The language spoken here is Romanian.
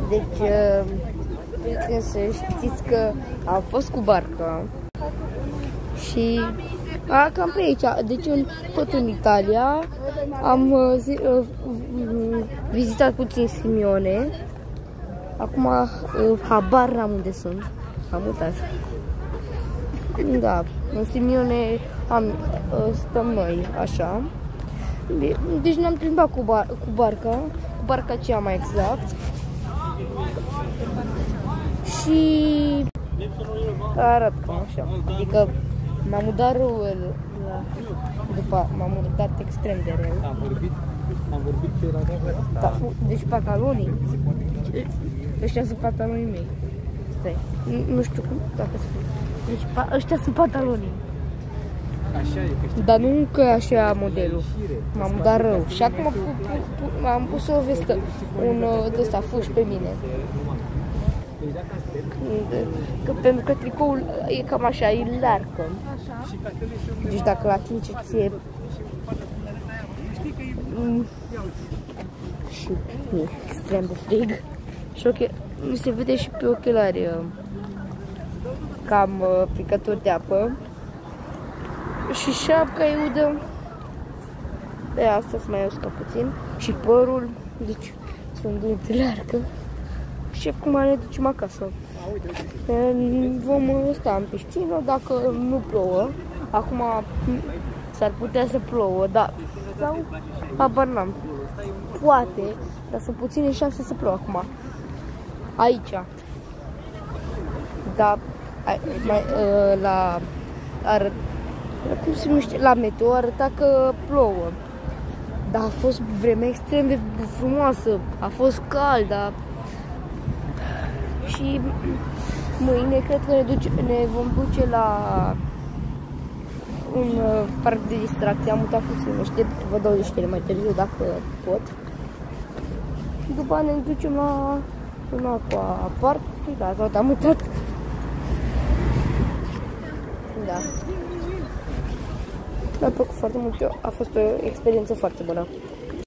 Deci, să știți că am fost cu barca și cam pe aici, deci tot în Italia, am vizitat puțin Simione. Acum habar n-am unde sunt, am uitat. Da, în Simione stăm noi, așa. Deci ne-am plimbat cu barca aceea mai exact. Și arăt cam așa, adică m-am mutat rău, după m-am mutat extrem de rău. Am vorbit pe la da, deci pantalonii, ăștia sunt pantalonii mei. Stai, nu știu cum, dacă să fie. Deci ăștia sunt pantalonii. Așa e, că dar nu că așa modelul. M-am mutat rău. Și acum am pus o vestă, un ăsta fuș pe mine. Pentru că tricoul e cam așa, e largă. Deci dacă l-atinge ție... Și e extrem de frig. Și mi se vede și pe ochelari cam picături de apă. Și șapca e udă. De asta să mai uscă puțin. Și părul, deci sunt de largă. Și acum ne ducem acasă. Vom sta în piscină dacă nu plouă. Acum s-ar putea să plouă, dar sau habar n-am. Poate, dar sunt puține șanse să plouă acum. Aici. Da, cum se numește, la meteo arăta că plouă. Dar a fost vreme extrem de frumoasă, a fost cald, dar... Și mâine cred că ne vom duce la un parc de distracție. Am mutat puțin, vă dau niște mai târziu dacă pot. După ne ducem la un aqua park, da, tot am mutat. Da. Mi-a plăcut foarte mult, a fost o experiență foarte bună.